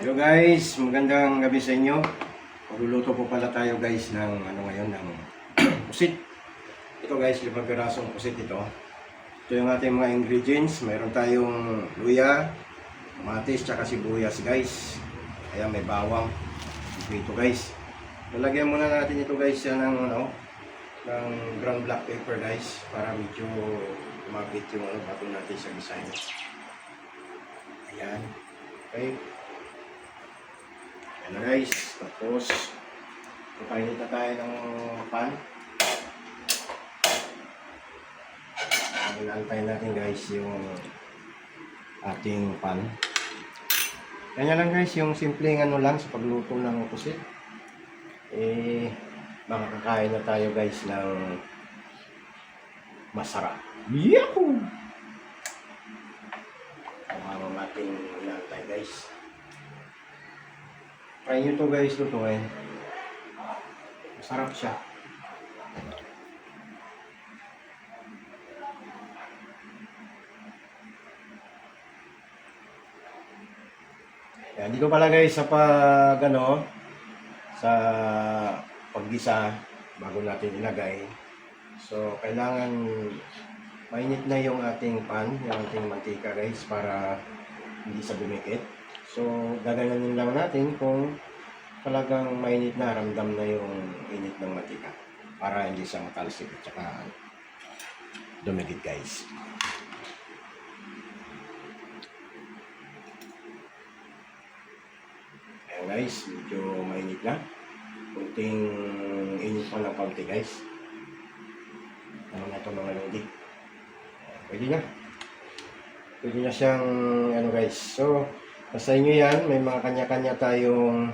Hello guys, magandang gabi sa inyo. Magluluto po pala tayo guys ng ngayon ng pusit. Ito guys, 5 pirasong pusit ito. Ito yung ating mga ingredients. Mayroon tayong luya, kamatis, tsaka sibuyas guys. Ayan, may bawang. Ito guys. Lalagyan muna natin ito guys ng ng ground black pepper guys para medyo lumapit yung bago natin sa design. Ayan. Okay. Ayan guys, tapos papainit na tayo ng pan. Inantay natin guys yung ating pan. Kanya lang guys, yung simpleng lang sa pagluto ng pusit. Makakakain na tayo guys ng masarap. Yahoo! Ang ating inantay guys. Try nyo to guys, lutuin. Masarap siya. Yan, dito pala guys sa sa paggisa bago natin ilagay. So, kailangan mainit na yung ating pan, yung ating mantika guys para hindi sa dumikit. So, gaganon lang natin kung talagang mainit na, ramdam na yung init ng mantika para hindi siya matalsik at saka dumikit guys. Ayan guys, medyo mainit na. Kunting init pa ng kaunti guys. Ano na ito mga lodi. Pwede na. Pwede na siyang guys. So, sa inyo yan, may mga kanya-kanya tayong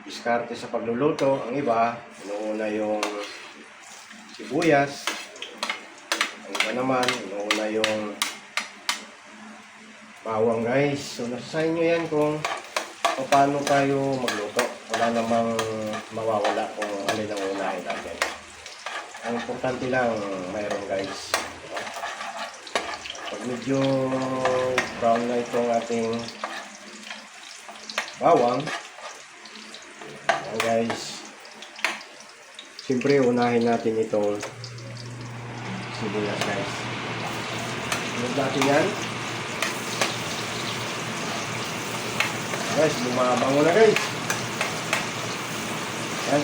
diskarte sa pagluluto. Ang iba, inuuna yung sibuyas. Ang iba naman, inuuna yung bawang guys. So, nasa inyo yan kung paano tayo magluto. Wala namang mawawala kung alin ang unahin natin. Ang importante lang, mayroon guys. Pag medyo brown na itong ating bawang, guys, siyempre unahin natin itong sibuyas guys. Sunod natin yan guys, bumabango na guys. Yan,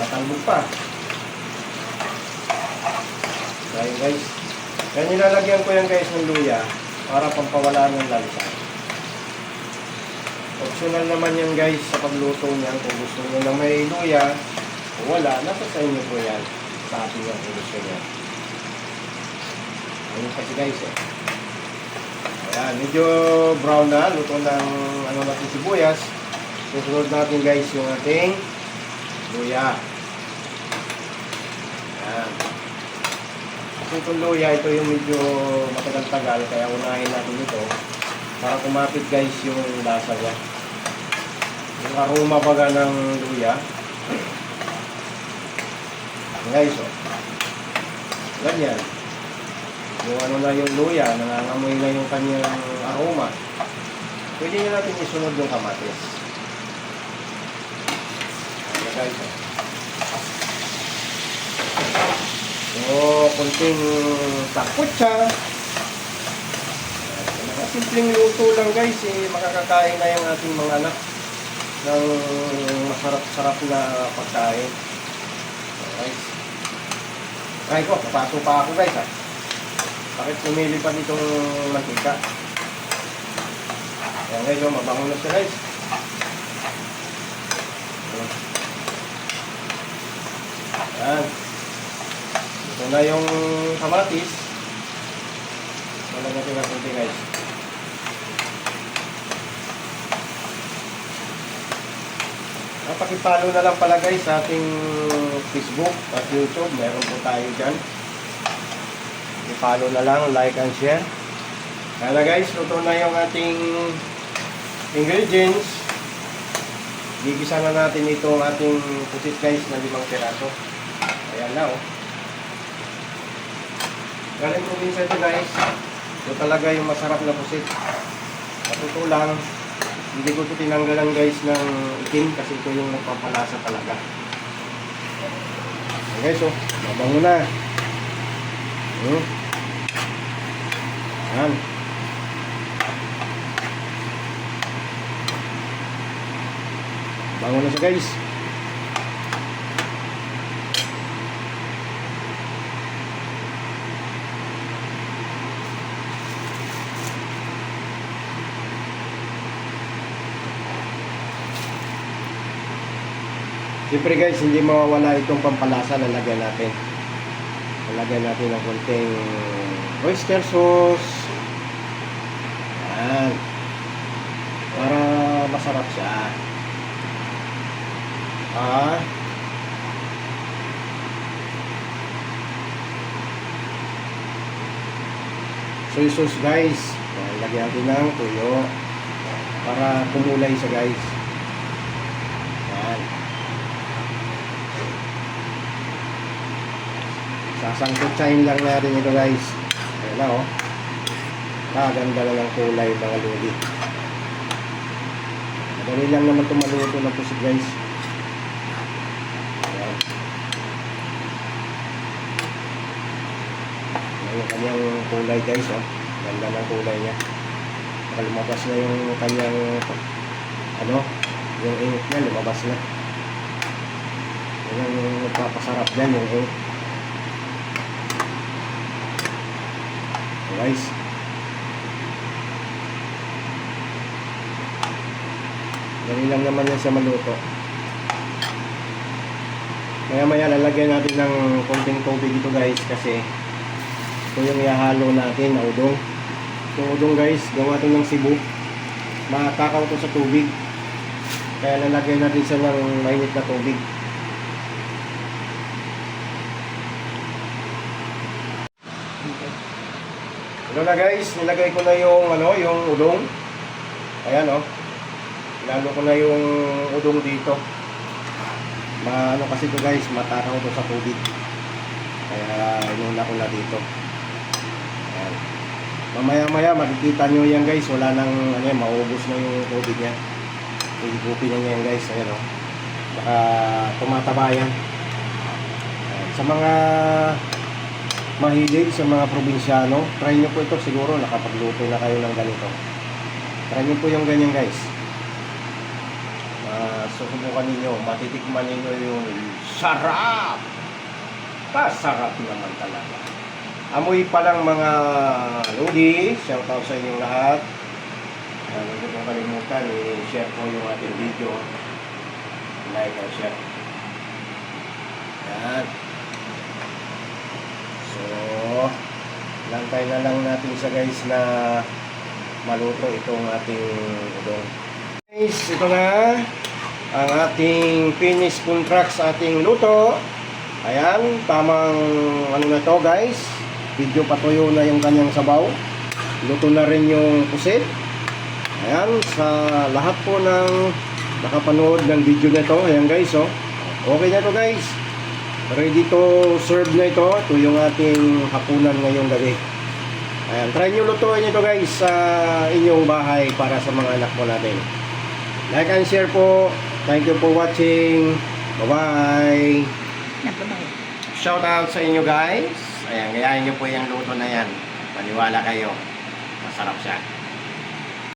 matalbog pa. Kaya guys, kaya nilalagyan ko yan guys ng luya para pampawala ng lansa. Optional naman yan guys sa pagluto niyan. Kung gusto niyo na may luya o wala, nasa sa inyo po yan. Sa atin yan kung gusto niya. Ayun kasi guys Ayan, medyo brown na. Luto ng natin sibuyas. Susunod natin guys yung ating luya. Ayan. Kasi itong luya, ito yung medyo matagal-tagal. Kaya unahin natin ito para kumapit guys yung lasa niya. Yung aroma baga ng luya. Guys, ganyan. Yung na yung luya, nangangamoy na yung kanyang aroma. Pwede nyo natin isunod yung kamatis. Ayan guys. So, kunting takot siya. Simpleng luto lang guys, makakakain na yung ating mga anak ng masarap-sarap na pagkain. Guys, try ko, papaso pa ako guys Bakit lumilipad itong mantika? Ayan guys, mabango na siya guys. Ayan. Ito na yung kamatis. Wala natin na kunti guys. Pakipalo na lang pala guys sa ating Facebook at YouTube. Meron po tayo dyan. I-follow na lang, like and share. Kaya na guys, luto na yung ating ingredients. Gigisa na natin itong ating pusit guys na 5 piraso. Ayan na Galing probinsya ito guys. Ito talaga yung masarap na pusit. Matuto lang. Hindi ko ito tinanggalan guys ng itim kasi ito yung nagpapalasa talaga. Okay guys, oh, mabango na. Yan. Bango na siya guys. Siyempre guys, hindi mawawala itong pampalasa na lagyan natin. Lalagyan natin ng konting oyster sauce. Yan. Para masarap siya. Soy sauce guys. Lagyan natin ng tuyo. Para kumulay siya guys. Yan. Sasangkutsahin lang natin ito guys. Ayan na oh. Ganda na ng kulay mga lodi. Madali lang naman ito maluto ng pusit guys. Ayan. Ayan yung kanyang kulay guys oh. Ganda ng kulay niya. Lumabas na yung kanyang yung ink niya lumabas na. Ayan yung nagpapasarap dyan yung ink. Guys, dali lang naman yan sa maluto. Maya lalagyan natin ng konting tubig ito guys kasi ito yung ihahalo natin na udong. Itong udong guys, gawa ito ng Cebu. Matakaw ito sa tubig, kaya lalagyan natin siya ng mainit na tubig. Ito na guys, nilagay ko na yung yung udong. Ayan oh. Lalo ko na yung udong dito. Kasi ito guys, matakaw ito sa tubig. Kaya inuna ko na dito. Ayan. Mamaya makikita nyo yan guys, wala nang maubos na yung tubig niya. Higupin na yan guys, ayan oh. Baka tumataba yan. Ayan. Sa mga mahilig sa mga probinsyano, try nyo po ito, siguro nakapagluto na kayo ng ganito. Try nyo po yung ganyan guys. Susubukan ninyo, matitikman ninyo yung sarap. Sarap naman talaga. Amoy pa lang mga lodi. Shout out sa inyong lahat. Huwag nyo kalimutan, i-share ko yung ating video. Like and share. Yan. So, lantay na lang natin sa guys na maluto itong ating udong. Guys, ito na ang ating finished contract sa ating luto. Ayan, tamang na to guys. Video patuyo na yung kanyang sabaw. Luto na rin yung pusit. Ayan, sa lahat po ng nakapanood ng video na to. Ayan guys, oh. Okay na to guys. Ready to serve na ito. Ito yung ating hapunan ngayong gabi. Ayan, try nyo lutuin ito guys sa inyong bahay para sa mga anak mo natin. Like and share po. Thank you for watching. Bye-bye. Shout out sa inyo guys. Ayan, gayahin nyo po yung luto na yan. Paniwala kayo. Masarap siya.